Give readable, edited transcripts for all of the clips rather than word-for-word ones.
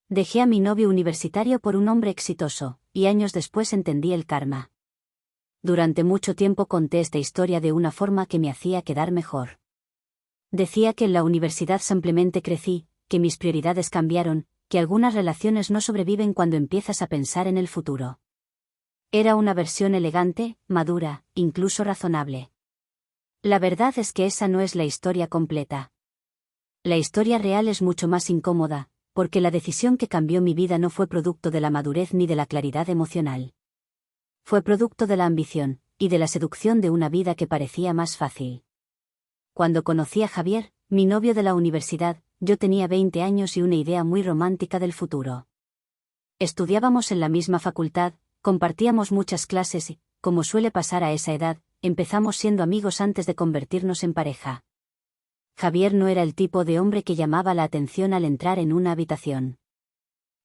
Dejé a mi novio universitario por un hombre exitoso, y años después entendí el karma. Durante mucho tiempo conté esta historia de una forma que me hacía quedar mejor. Decía que en la universidad simplemente crecí, que mis prioridades cambiaron, que algunas relaciones no sobreviven cuando empiezas a pensar en el futuro. Era una versión elegante, madura, incluso razonable. La verdad es que esa no es la historia completa. La historia real es mucho más incómoda, porque la decisión que cambió mi vida no fue producto de la madurez ni de la claridad emocional. Fue producto de la ambición, y de la seducción de una vida que parecía más fácil. Cuando conocí a Javier, mi novio de la universidad, yo tenía 20 años y una idea muy romántica del futuro. Estudiábamos en la misma facultad, compartíamos muchas clases y, como suele pasar a esa edad, empezamos siendo amigos antes de convertirnos en pareja. Javier no era el tipo de hombre que llamaba la atención al entrar en una habitación.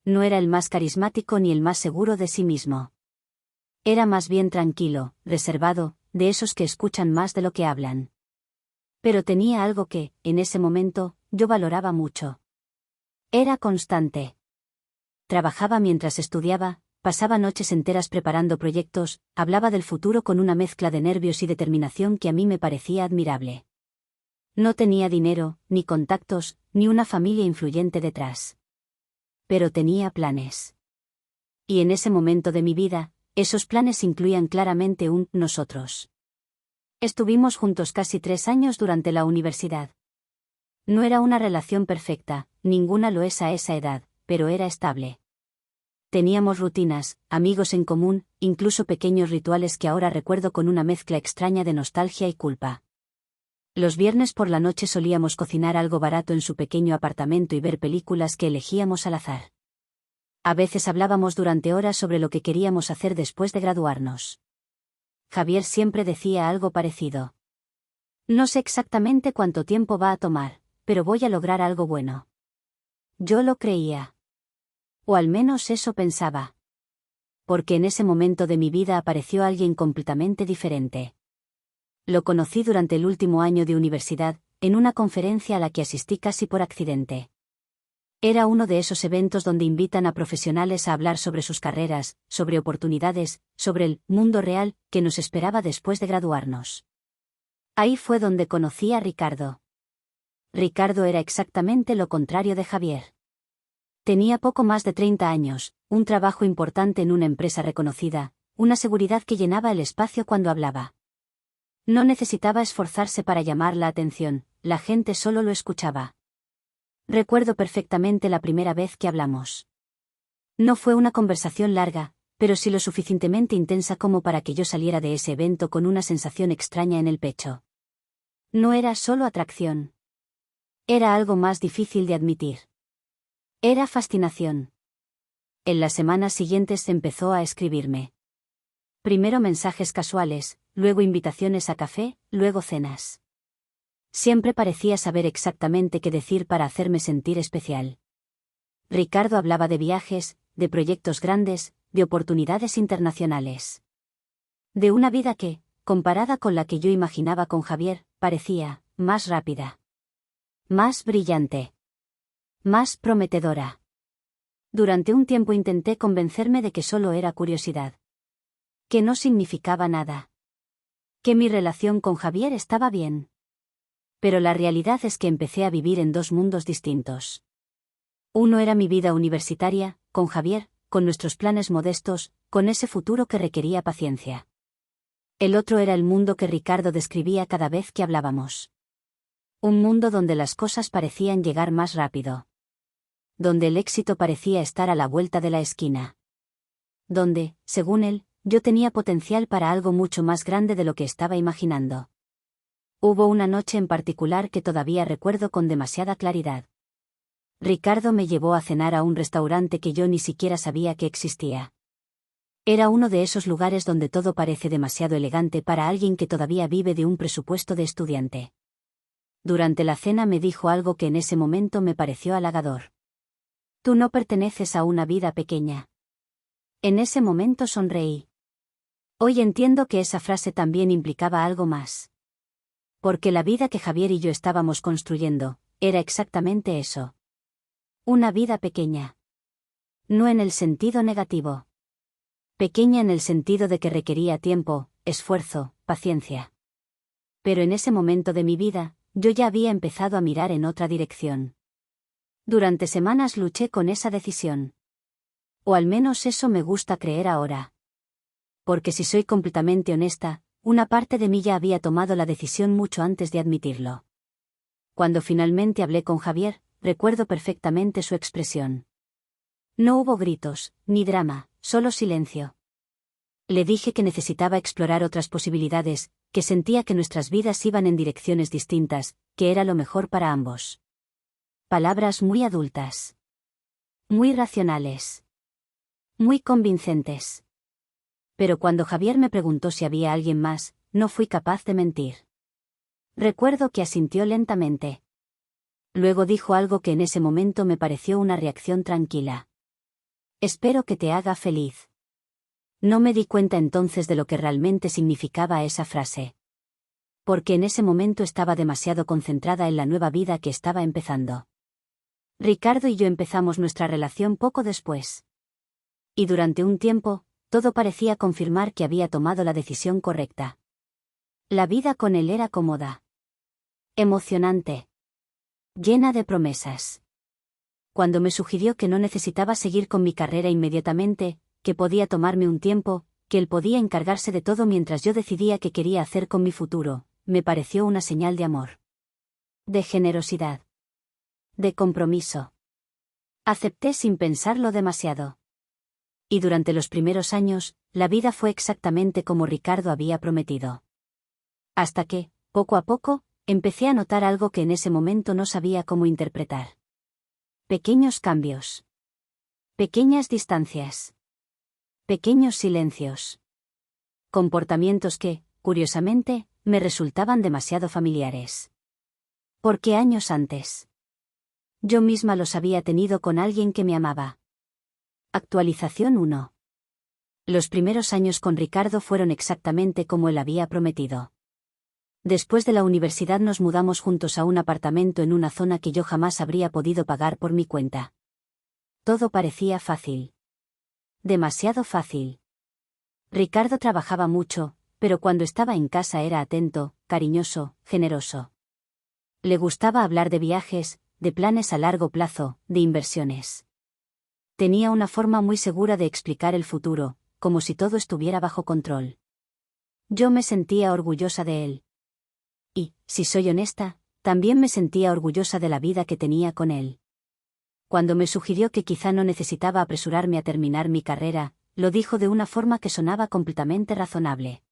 No era el más carismático ni el más seguro de sí mismo. Era más bien tranquilo, reservado, de esos que escuchan más de lo que hablan. Pero tenía algo que, en ese momento, yo valoraba mucho. Era constante. Trabajaba mientras estudiaba, pasaba noches enteras preparando proyectos, hablaba del futuro con una mezcla de nervios y determinación que a mí me parecía admirable. No tenía dinero, ni contactos, ni una familia influyente detrás. Pero tenía planes. Y en ese momento de mi vida, esos planes incluían claramente un nosotros. Estuvimos juntos casi 3 años durante la universidad. No era una relación perfecta, ninguna lo es a esa edad, pero era estable. Teníamos rutinas, amigos en común, incluso pequeños rituales que ahora recuerdo con una mezcla extraña de nostalgia y culpa. Los viernes por la noche solíamos cocinar algo barato en su pequeño apartamento y ver películas que elegíamos al azar. A veces hablábamos durante horas sobre lo que queríamos hacer después de graduarnos. Javier siempre decía algo parecido. No sé exactamente cuánto tiempo va a tomar, pero voy a lograr algo bueno. Yo lo creía. O al menos eso pensaba. Porque en ese momento de mi vida apareció alguien completamente diferente. Lo conocí durante el último año de universidad, en una conferencia a la que asistí casi por accidente. Era uno de esos eventos donde invitan a profesionales a hablar sobre sus carreras, sobre oportunidades, sobre el mundo real que nos esperaba después de graduarnos. Ahí fue donde conocí a Ricardo. Ricardo era exactamente lo contrario de Javier. Tenía poco más de 30 años, un trabajo importante en una empresa reconocida, una seguridad que llenaba el espacio cuando hablaba. No necesitaba esforzarse para llamar la atención, la gente solo lo escuchaba. Recuerdo perfectamente la primera vez que hablamos. No fue una conversación larga, pero sí lo suficientemente intensa como para que yo saliera de ese evento con una sensación extraña en el pecho. No era solo atracción. Era algo más difícil de admitir. Era fascinación. En las semanas siguientes empezó a escribirme. Primero mensajes casuales, luego invitaciones a café, luego cenas. Siempre parecía saber exactamente qué decir para hacerme sentir especial. Ricardo hablaba de viajes, de proyectos grandes, de oportunidades internacionales. De una vida que, comparada con la que yo imaginaba con Javier, parecía más rápida. Más brillante. Más prometedora. Durante un tiempo intenté convencerme de que solo era curiosidad. Que no significaba nada. Que mi relación con Javier estaba bien. Pero la realidad es que empecé a vivir en dos mundos distintos. Uno era mi vida universitaria, con Javier, con nuestros planes modestos, con ese futuro que requería paciencia. El otro era el mundo que Ricardo describía cada vez que hablábamos. Un mundo donde las cosas parecían llegar más rápido. Donde el éxito parecía estar a la vuelta de la esquina. Donde, según él, yo tenía potencial para algo mucho más grande de lo que estaba imaginando. Hubo una noche en particular que todavía recuerdo con demasiada claridad. Ricardo me llevó a cenar a un restaurante que yo ni siquiera sabía que existía. Era uno de esos lugares donde todo parece demasiado elegante para alguien que todavía vive de un presupuesto de estudiante. Durante la cena me dijo algo que en ese momento me pareció halagador. Tú no perteneces a una vida pequeña. En ese momento sonreí. Hoy entiendo que esa frase también implicaba algo más. Porque la vida que Javier y yo estábamos construyendo, era exactamente eso. Una vida pequeña. No en el sentido negativo. Pequeña en el sentido de que requería tiempo, esfuerzo, paciencia. Pero en ese momento de mi vida, yo ya había empezado a mirar en otra dirección. Durante semanas luché con esa decisión. O al menos eso me gusta creer ahora. Porque si soy completamente honesta, una parte de mí ya había tomado la decisión mucho antes de admitirlo. Cuando finalmente hablé con Javier, recuerdo perfectamente su expresión. No hubo gritos, ni drama, solo silencio. Le dije que necesitaba explorar otras posibilidades, que sentía que nuestras vidas iban en direcciones distintas, que era lo mejor para ambos. Palabras muy adultas. Muy racionales. Muy convincentes. Pero cuando Javier me preguntó si había alguien más, no fui capaz de mentir. Recuerdo que asintió lentamente. Luego dijo algo que en ese momento me pareció una reacción tranquila. Espero que te haga feliz. No me di cuenta entonces de lo que realmente significaba esa frase. Porque en ese momento estaba demasiado concentrada en la nueva vida que estaba empezando. Ricardo y yo empezamos nuestra relación poco después. Y durante un tiempo, todo parecía confirmar que había tomado la decisión correcta. La vida con él era cómoda. Emocionante. Llena de promesas. Cuando me sugirió que no necesitaba seguir con mi carrera inmediatamente, que podía tomarme un tiempo, que él podía encargarse de todo mientras yo decidía qué quería hacer con mi futuro, me pareció una señal de amor. De generosidad. De compromiso. Acepté sin pensarlo demasiado. Y durante los primeros años, la vida fue exactamente como Ricardo había prometido. Hasta que, poco a poco, empecé a notar algo que en ese momento no sabía cómo interpretar. Pequeños cambios. Pequeñas distancias. Pequeños silencios. Comportamientos que, curiosamente, me resultaban demasiado familiares. Porque años antes, yo misma los había tenido con alguien que me amaba. Actualización 1. Los primeros años con Ricardo fueron exactamente como él había prometido. Después de la universidad nos mudamos juntos a un apartamento en una zona que yo jamás habría podido pagar por mi cuenta. Todo parecía fácil. Demasiado fácil. Ricardo trabajaba mucho, pero cuando estaba en casa era atento, cariñoso, generoso. Le gustaba hablar de viajes, de planes a largo plazo, de inversiones. Tenía una forma muy segura de explicar el futuro, como si todo estuviera bajo control. Yo me sentía orgullosa de él. Y, si soy honesta, también me sentía orgullosa de la vida que tenía con él. Cuando me sugirió que quizá no necesitaba apresurarme a terminar mi carrera, lo dijo de una forma que sonaba completamente razonable.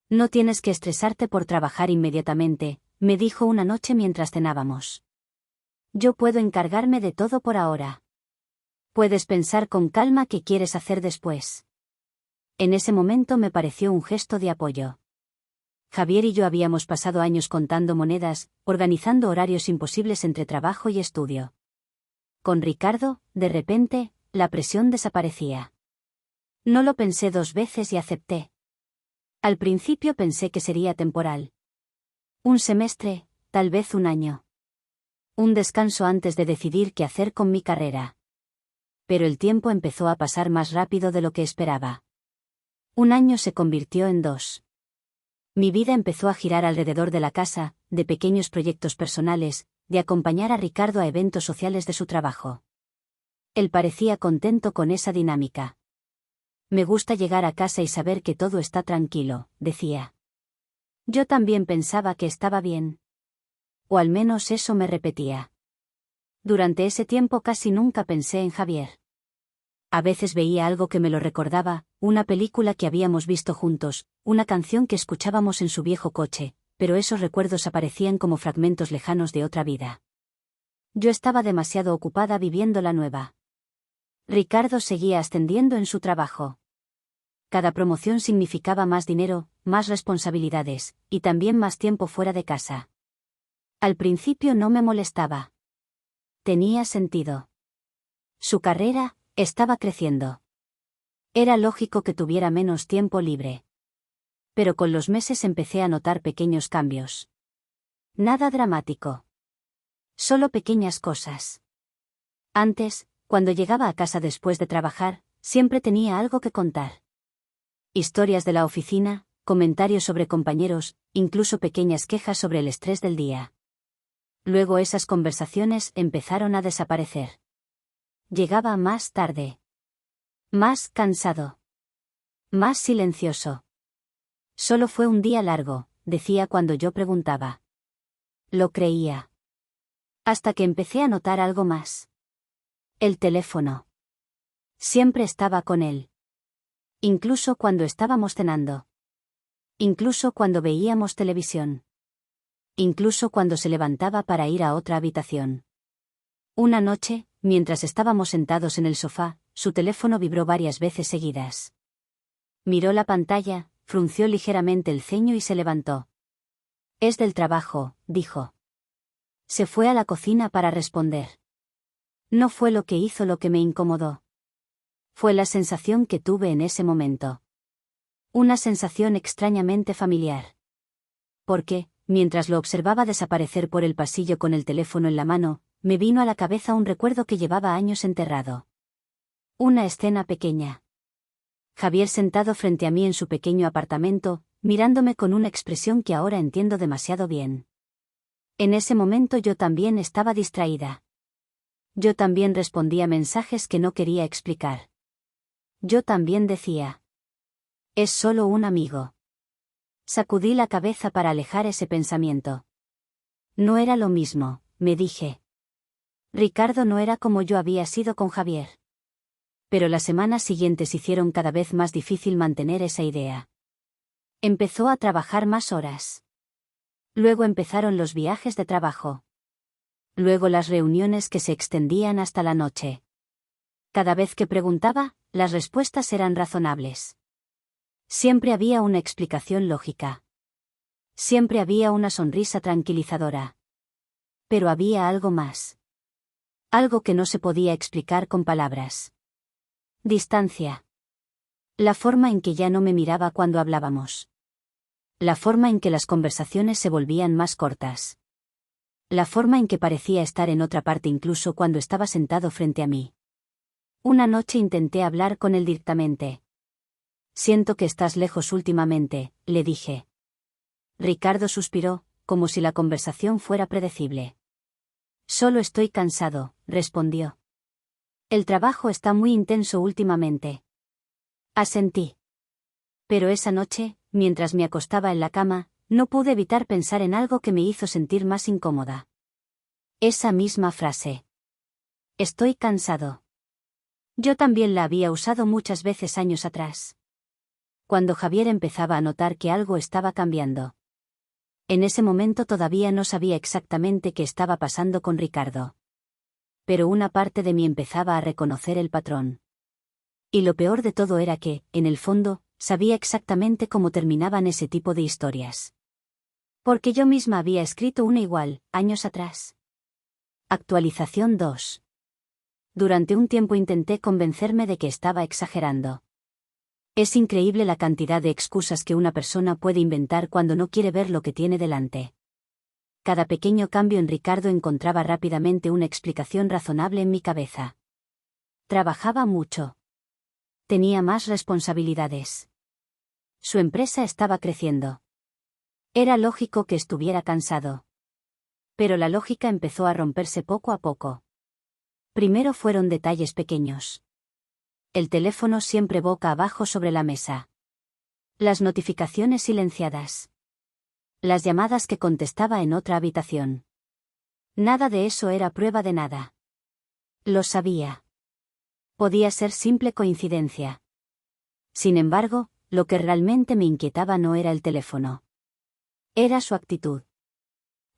No tienes que estresarte por trabajar inmediatamente, me dijo una noche mientras cenábamos. Yo puedo encargarme de todo por ahora. Puedes pensar con calma qué quieres hacer después. En ese momento me pareció un gesto de apoyo. Javier y yo habíamos pasado años contando monedas, organizando horarios imposibles entre trabajo y estudio. Con Ricardo, de repente, la presión desaparecía. No lo pensé 2 veces y acepté. Al principio pensé que sería temporal. Un semestre, tal vez un año. Un descanso antes de decidir qué hacer con mi carrera. Pero el tiempo empezó a pasar más rápido de lo que esperaba. Un año se convirtió en 2. Mi vida empezó a girar alrededor de la casa, de pequeños proyectos personales, de acompañar a Ricardo a eventos sociales de su trabajo. Él parecía contento con esa dinámica. Me gusta llegar a casa y saber que todo está tranquilo, decía. Yo también pensaba que estaba bien. O al menos eso me repetía. Durante ese tiempo casi nunca pensé en Javier. A veces veía algo que me lo recordaba, una película que habíamos visto juntos, una canción que escuchábamos en su viejo coche, pero esos recuerdos aparecían como fragmentos lejanos de otra vida. Yo estaba demasiado ocupada viviendo la nueva. Ricardo seguía ascendiendo en su trabajo. Cada promoción significaba más dinero, más responsabilidades, y también más tiempo fuera de casa. Al principio no me molestaba. Tenía sentido. Su carrera estaba creciendo. Era lógico que tuviera menos tiempo libre. Pero con los meses empecé a notar pequeños cambios. Nada dramático. Solo pequeñas cosas. Antes, Cuando llegaba a casa después de trabajar, siempre tenía algo que contar. Historias de la oficina, comentarios sobre compañeros, incluso pequeñas quejas sobre el estrés del día. Luego esas conversaciones empezaron a desaparecer. Llegaba más tarde. Más cansado. Más silencioso. Solo fue un día largo, decía cuando yo preguntaba. Lo creía. Hasta que empecé a notar algo más. El teléfono. Siempre estaba con él. Incluso cuando estábamos cenando. Incluso cuando veíamos televisión. Incluso cuando se levantaba para ir a otra habitación. Una noche, mientras estábamos sentados en el sofá, su teléfono vibró varias veces seguidas. Miró la pantalla, frunció ligeramente el ceño y se levantó. Es del trabajo, dijo. Se fue a la cocina para responder. No fue lo que hizo lo que me incomodó. Fue la sensación que tuve en ese momento. Una sensación extrañamente familiar. Porque, mientras lo observaba desaparecer por el pasillo con el teléfono en la mano, me vino a la cabeza un recuerdo que llevaba años enterrado. Una escena pequeña. Javier sentado frente a mí en su pequeño apartamento, mirándome con una expresión que ahora entiendo demasiado bien. En ese momento yo también estaba distraída. Yo también respondía mensajes que no quería explicar. Yo también decía. Es solo un amigo. Sacudí la cabeza para alejar ese pensamiento. No era lo mismo, me dije. Ricardo no era como yo había sido con Javier. Pero las semanas siguientes hicieron cada vez más difícil mantener esa idea. Empezó a trabajar más horas. Luego empezaron los viajes de trabajo. Luego las reuniones que se extendían hasta la noche. Cada vez que preguntaba, las respuestas eran razonables. Siempre había una explicación lógica. Siempre había una sonrisa tranquilizadora. Pero había algo más. Algo que no se podía explicar con palabras. Distancia. La forma en que ya no me miraba cuando hablábamos. La forma en que las conversaciones se volvían más cortas. La forma en que parecía estar en otra parte incluso cuando estaba sentado frente a mí. Una noche intenté hablar con él directamente. Siento que estás lejos últimamente, le dije. Ricardo suspiró, como si la conversación fuera predecible. Solo estoy cansado, respondió. El trabajo está muy intenso últimamente. Asentí. Pero esa noche, mientras me acostaba en la cama, no pude evitar pensar en algo que me hizo sentir más incómoda. Esa misma frase. Estoy cansado. Yo también la había usado muchas veces años atrás. Cuando Javier empezaba a notar que algo estaba cambiando. En ese momento todavía no sabía exactamente qué estaba pasando con Ricardo. Pero una parte de mí empezaba a reconocer el patrón. Y lo peor de todo era que, en el fondo, sabía exactamente cómo terminaban ese tipo de historias. Porque yo misma había escrito una igual, años atrás. Actualización 2. Durante un tiempo intenté convencerme de que estaba exagerando. Es increíble la cantidad de excusas que una persona puede inventar cuando no quiere ver lo que tiene delante. Cada pequeño cambio en Ricardo encontraba rápidamente una explicación razonable en mi cabeza. Trabajaba mucho. Tenía más responsabilidades. Su empresa estaba creciendo. Era lógico que estuviera cansado. Pero la lógica empezó a romperse poco a poco. Primero fueron detalles pequeños. El teléfono siempre boca abajo sobre la mesa. Las notificaciones silenciadas. Las llamadas que contestaba en otra habitación. Nada de eso era prueba de nada. Lo sabía. Podía ser simple coincidencia. Sin embargo, lo que realmente me inquietaba no era el teléfono. Era su actitud.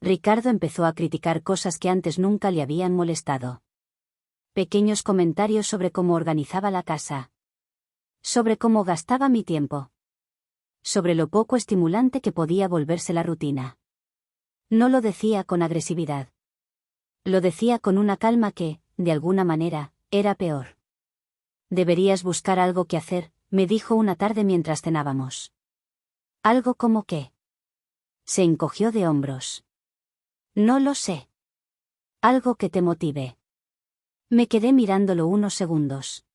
Ricardo empezó a criticar cosas que antes nunca le habían molestado. Pequeños comentarios sobre cómo organizaba la casa. Sobre cómo gastaba mi tiempo. Sobre lo poco estimulante que podía volverse la rutina. No lo decía con agresividad. Lo decía con una calma que, de alguna manera, era peor. Deberías buscar algo que hacer, me dijo una tarde mientras cenábamos. ¿Algo como qué? Se encogió de hombros. No lo sé. Algo que te motive. Me quedé mirándolo unos segundos.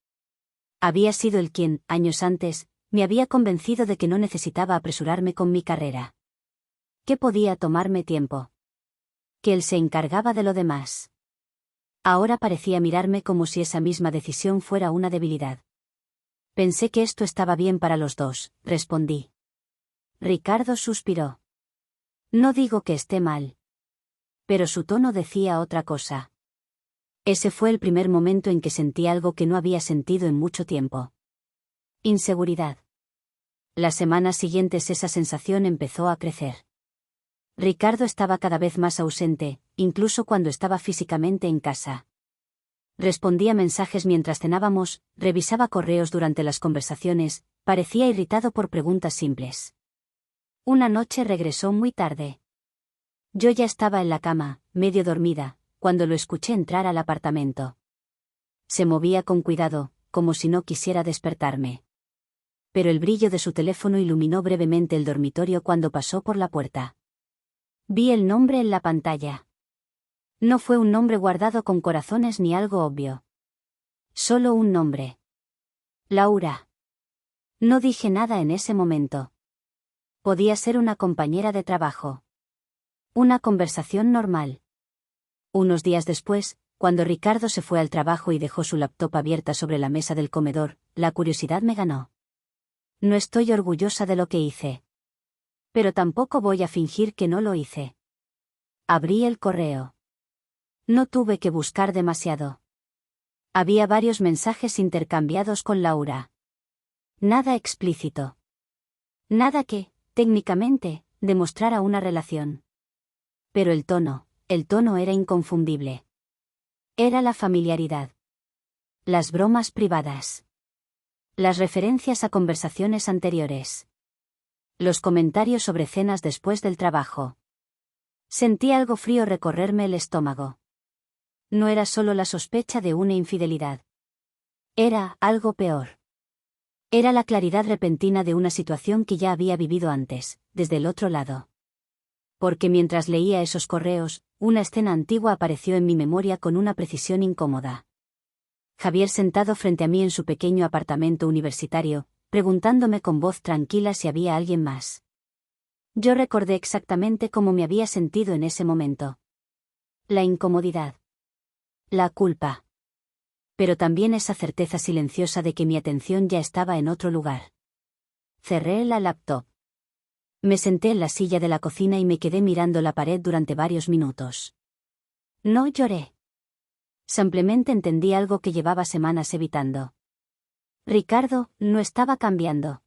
Había sido él quien, años antes, me había convencido de que no necesitaba apresurarme con mi carrera. Que podía tomarme tiempo. Que él se encargaba de lo demás. Ahora parecía mirarme como si esa misma decisión fuera una debilidad. Pensé que esto estaba bien para los dos, respondí. Ricardo suspiró. No digo que esté mal. Pero su tono decía otra cosa. Ese fue el primer momento en que sentí algo que no había sentido en mucho tiempo. Inseguridad. Las semanas siguientes esa sensación empezó a crecer. Ricardo estaba cada vez más ausente, incluso cuando estaba físicamente en casa. Respondía mensajes mientras cenábamos, revisaba correos durante las conversaciones, parecía irritado por preguntas simples. Una noche regresó muy tarde. Yo ya estaba en la cama, medio dormida, cuando lo escuché entrar al apartamento. Se movía con cuidado, como si no quisiera despertarme. Pero el brillo de su teléfono iluminó brevemente el dormitorio cuando pasó por la puerta. Vi el nombre en la pantalla. No fue un nombre guardado con corazones ni algo obvio. Solo un nombre. Laura. No dije nada en ese momento. Podía ser una compañera de trabajo. Una conversación normal. Unos días después, cuando Ricardo se fue al trabajo y dejó su laptop abierta sobre la mesa del comedor, la curiosidad me ganó. No estoy orgullosa de lo que hice. Pero tampoco voy a fingir que no lo hice. Abrí el correo. No tuve que buscar demasiado. Había varios mensajes intercambiados con Laura. Nada explícito. Nada que, técnicamente, demostrara una relación. Pero el tono era inconfundible. Era la familiaridad. Las bromas privadas. Las referencias a conversaciones anteriores. Los comentarios sobre cenas después del trabajo. Sentí algo frío recorrerme el estómago. No era solo la sospecha de una infidelidad. Era algo peor. Era la claridad repentina de una situación que ya había vivido antes, desde el otro lado. Porque mientras leía esos correos, una escena antigua apareció en mi memoria con una precisión incómoda. Javier sentado frente a mí en su pequeño apartamento universitario, preguntándome con voz tranquila si había alguien más. Yo recordé exactamente cómo me había sentido en ese momento. La incomodidad. La culpa. Pero también esa certeza silenciosa de que mi atención ya estaba en otro lugar. Cerré la laptop. Me senté en la silla de la cocina y me quedé mirando la pared durante varios minutos. No lloré. Simplemente entendí algo que llevaba semanas evitando. Ricardo no estaba cambiando.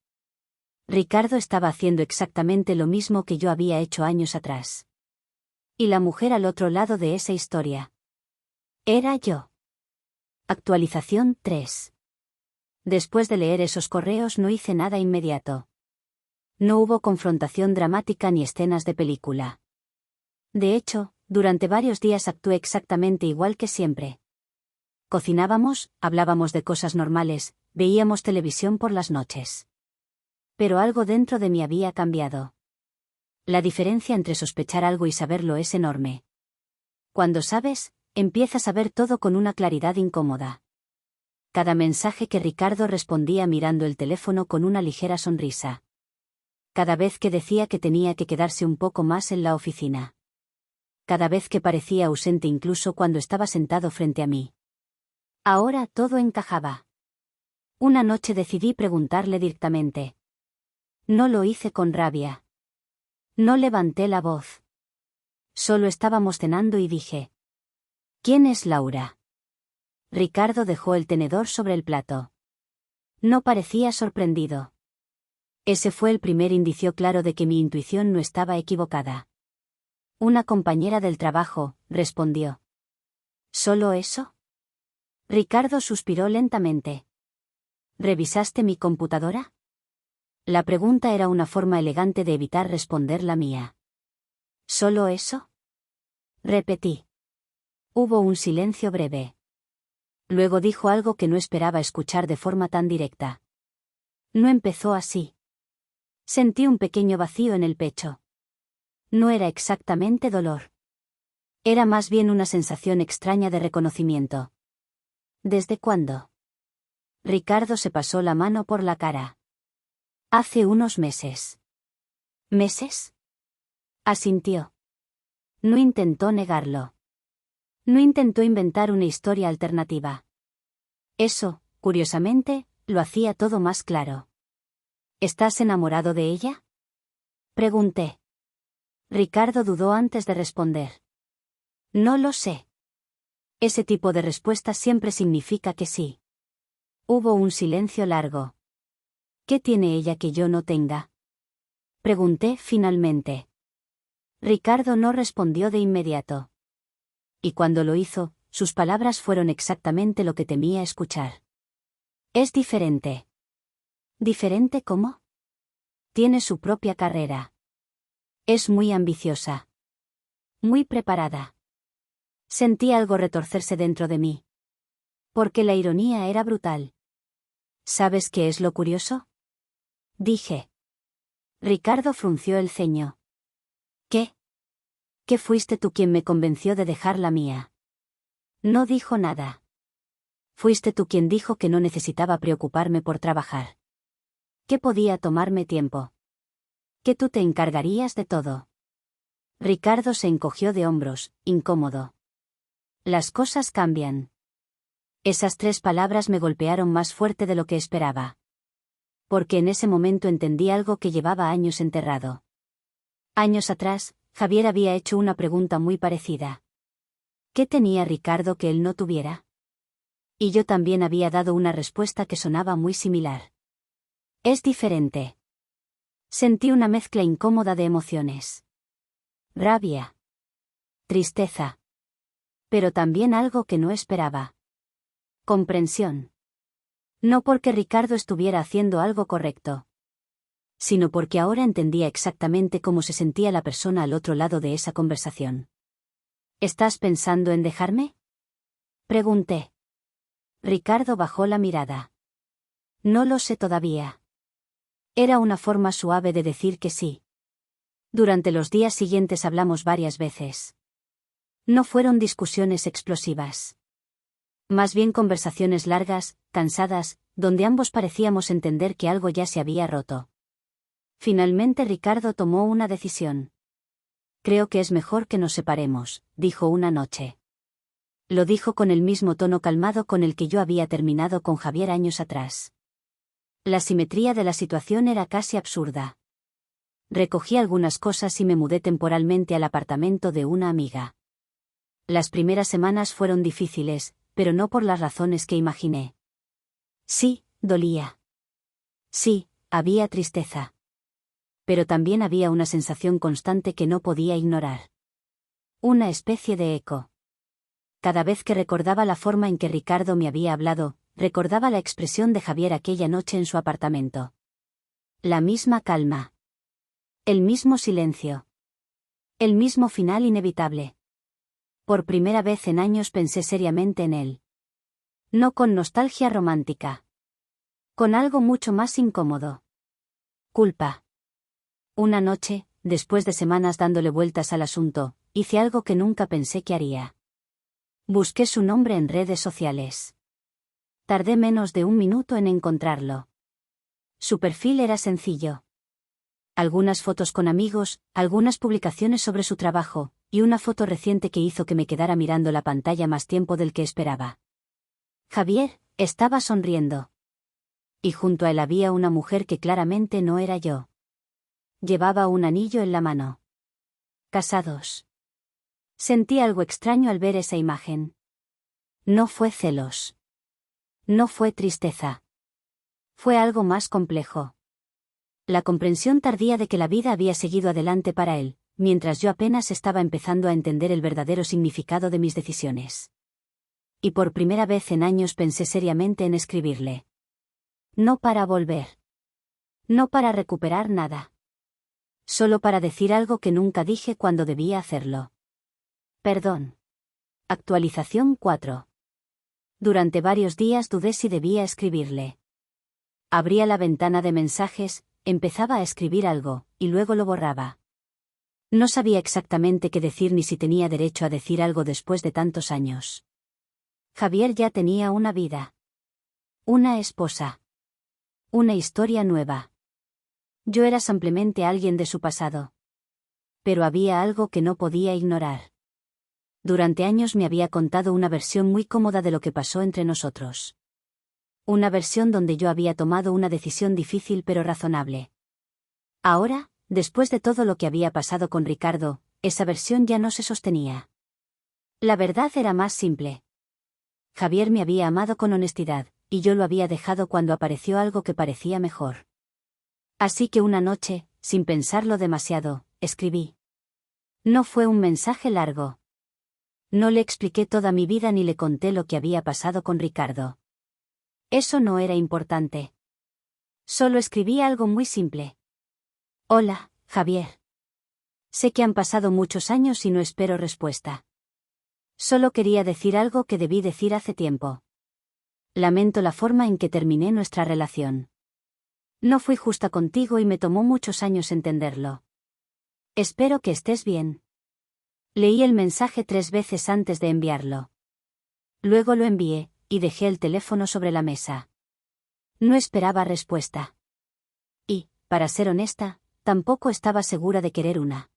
Ricardo estaba haciendo exactamente lo mismo que yo había hecho años atrás. Y la mujer al otro lado de esa historia. Era yo. Actualización 3. Después de leer esos correos no hice nada inmediato. No hubo confrontación dramática ni escenas de película. De hecho, durante varios días actué exactamente igual que siempre. Cocinábamos, hablábamos de cosas normales, veíamos televisión por las noches. Pero algo dentro de mí había cambiado. La diferencia entre sospechar algo y saberlo es enorme. Cuando sabes, empiezas a ver todo con una claridad incómoda. Cada mensaje que Ricardo respondía mirando el teléfono con una ligera sonrisa. Cada vez que decía que tenía que quedarse un poco más en la oficina. Cada vez que parecía ausente incluso cuando estaba sentado frente a mí. Ahora todo encajaba. Una noche decidí preguntarle directamente. No lo hice con rabia. No levanté la voz. Solo estábamos cenando y dije. ¿Quién es Laura? Ricardo dejó el tenedor sobre el plato. No parecía sorprendido. Ese fue el primer indicio claro de que mi intuición no estaba equivocada. Una compañera del trabajo, respondió. ¿Solo eso? Ricardo suspiró lentamente. ¿Revisaste mi computadora? La pregunta era una forma elegante de evitar responder la mía. ¿Solo eso? Repetí. Hubo un silencio breve. Luego dijo algo que no esperaba escuchar de forma tan directa. No empezó así. Sentí un pequeño vacío en el pecho. No era exactamente dolor. Era más bien una sensación extraña de reconocimiento. ¿Desde cuándo? Ricardo se pasó la mano por la cara. Hace unos meses. ¿Meses? Asintió. No intentó negarlo. No intentó inventar una historia alternativa. Eso, curiosamente, lo hacía todo más claro. ¿Estás enamorado de ella? Pregunté. Ricardo dudó antes de responder. No lo sé. Ese tipo de respuesta siempre significa que sí. Hubo un silencio largo. ¿Qué tiene ella que yo no tenga? Pregunté finalmente. Ricardo no respondió de inmediato. Y cuando lo hizo, sus palabras fueron exactamente lo que temía escuchar. Es diferente. ¿Diferente cómo? Tiene su propia carrera. Es muy ambiciosa. Muy preparada. Sentí algo retorcerse dentro de mí. Porque la ironía era brutal. ¿Sabes qué es lo curioso? Dije. Ricardo frunció el ceño. ¿Qué? ¿Que fuiste tú quien me convenció de dejar la mía? No dijo nada. Fuiste tú quien dijo que no necesitaba preocuparme por trabajar. Que podía tomarme tiempo. Que tú te encargarías de todo. Ricardo se encogió de hombros, incómodo. Las cosas cambian. Esas 3 palabras me golpearon más fuerte de lo que esperaba. Porque en ese momento entendí algo que llevaba años enterrado. Años atrás, Javier había hecho una pregunta muy parecida. ¿Qué tenía Ricardo que él no tuviera? Y yo también había dado una respuesta que sonaba muy similar. Es diferente. Sentí una mezcla incómoda de emociones. Rabia. Tristeza. Pero también algo que no esperaba. Comprensión. No porque Ricardo estuviera haciendo algo correcto, sino porque ahora entendía exactamente cómo se sentía la persona al otro lado de esa conversación. ¿Estás pensando en dejarme? Pregunté. Ricardo bajó la mirada. No lo sé todavía. Era una forma suave de decir que sí. Durante los días siguientes hablamos varias veces. No fueron discusiones explosivas. Más bien conversaciones largas, cansadas, donde ambos parecíamos entender que algo ya se había roto. Finalmente Ricardo tomó una decisión. Creo que es mejor que nos separemos, dijo una noche. Lo dijo con el mismo tono calmado con el que yo había terminado con Javier años atrás. La simetría de la situación era casi absurda. Recogí algunas cosas y me mudé temporalmente al apartamento de una amiga. Las primeras semanas fueron difíciles, pero no por las razones que imaginé. Sí, dolía. Sí, había tristeza. Pero también había una sensación constante que no podía ignorar. Una especie de eco. Cada vez que recordaba la forma en que Ricardo me había hablado, recordaba la expresión de Javier aquella noche en su apartamento. La misma calma. El mismo silencio. El mismo final inevitable. Por primera vez en años pensé seriamente en él. No con nostalgia romántica. Con algo mucho más incómodo. Culpa. Una noche, después de semanas dándole vueltas al asunto, hice algo que nunca pensé que haría. Busqué su nombre en redes sociales. Tardé menos de 1 minuto en encontrarlo. Su perfil era sencillo. Algunas fotos con amigos, algunas publicaciones sobre su trabajo, y una foto reciente que hizo que me quedara mirando la pantalla más tiempo del que esperaba. Javier, estaba sonriendo. Y junto a él había una mujer que claramente no era yo. Llevaba un anillo en la mano. Casados. Sentí algo extraño al ver esa imagen. No fue celos. No fue tristeza. Fue algo más complejo. La comprensión tardía de que la vida había seguido adelante para él, mientras yo apenas estaba empezando a entender el verdadero significado de mis decisiones. Y por primera vez en años pensé seriamente en escribirle. No para volver. No para recuperar nada. Solo para decir algo que nunca dije cuando debía hacerlo. Perdón. Actualización 4. Durante varios días dudé si debía escribirle. Abría la ventana de mensajes, empezaba a escribir algo, y luego lo borraba. No sabía exactamente qué decir ni si tenía derecho a decir algo después de tantos años. Javier ya tenía una vida. Una esposa. Una historia nueva. Yo era simplemente alguien de su pasado. Pero había algo que no podía ignorar. Durante años me había contado una versión muy cómoda de lo que pasó entre nosotros. Una versión donde yo había tomado una decisión difícil pero razonable. Ahora, después de todo lo que había pasado con Ricardo, esa versión ya no se sostenía. La verdad era más simple. Javier me había amado con honestidad, y yo lo había dejado cuando apareció algo que parecía mejor. Así que una noche, sin pensarlo demasiado, escribí. No fue un mensaje largo. No le expliqué toda mi vida ni le conté lo que había pasado con Ricardo. Eso no era importante. Solo escribí algo muy simple. Hola, Javier. Sé que han pasado muchos años y no espero respuesta. Solo quería decir algo que debí decir hace tiempo. Lamento la forma en que terminé nuestra relación. No fui justa contigo y me tomó muchos años entenderlo. Espero que estés bien. Leí el mensaje 3 veces antes de enviarlo. Luego lo envié, y dejé el teléfono sobre la mesa. No esperaba respuesta. Y, para ser honesta, tampoco estaba segura de querer una.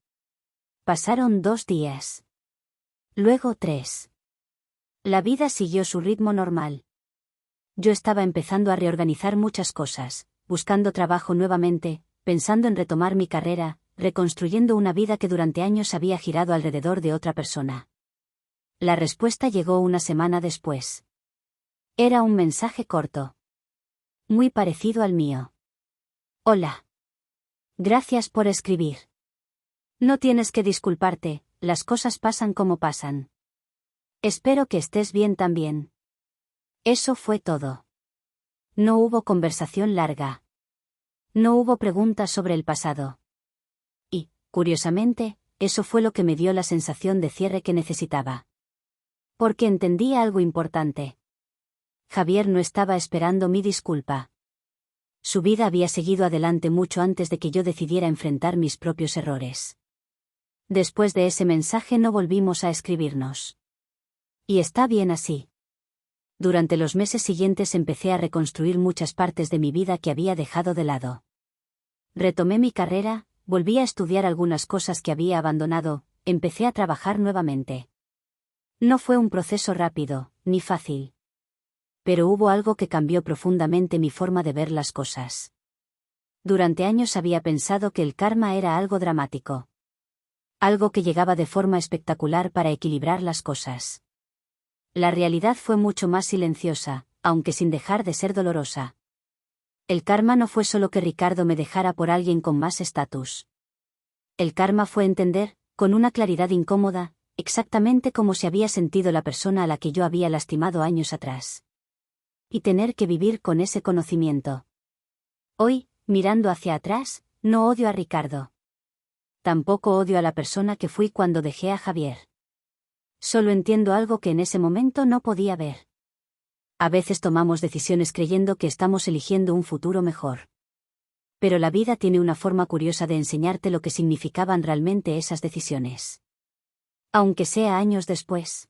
Pasaron 2 días. Luego 3. La vida siguió su ritmo normal. Yo estaba empezando a reorganizar muchas cosas, buscando trabajo nuevamente, pensando en retomar mi carrera, reconstruyendo una vida que durante años había girado alrededor de otra persona. La respuesta llegó una semana después. Era un mensaje corto. Muy parecido al mío. Hola. Gracias por escribir. No tienes que disculparte, las cosas pasan como pasan. Espero que estés bien también. Eso fue todo. No hubo conversación larga. No hubo preguntas sobre el pasado. Y, curiosamente, eso fue lo que me dio la sensación de cierre que necesitaba. Porque entendí algo importante. Javier no estaba esperando mi disculpa. Su vida había seguido adelante mucho antes de que yo decidiera enfrentar mis propios errores. Después de ese mensaje no volvimos a escribirnos. Y está bien así. Durante los meses siguientes empecé a reconstruir muchas partes de mi vida que había dejado de lado. Retomé mi carrera, volví a estudiar algunas cosas que había abandonado, empecé a trabajar nuevamente. No fue un proceso rápido, ni fácil. Pero hubo algo que cambió profundamente mi forma de ver las cosas. Durante años había pensado que el karma era algo dramático. Algo que llegaba de forma espectacular para equilibrar las cosas. La realidad fue mucho más silenciosa, aunque sin dejar de ser dolorosa. El karma no fue solo que Ricardo me dejara por alguien con más estatus. El karma fue entender, con una claridad incómoda, exactamente cómo se había sentido la persona a la que yo había lastimado años atrás. Y tener que vivir con ese conocimiento. Hoy, mirando hacia atrás, no odio a Ricardo. Tampoco odio a la persona que fui cuando dejé a Javier. Solo entiendo algo que en ese momento no podía ver. A veces tomamos decisiones creyendo que estamos eligiendo un futuro mejor. Pero la vida tiene una forma curiosa de enseñarte lo que significaban realmente esas decisiones. Aunque sea años después.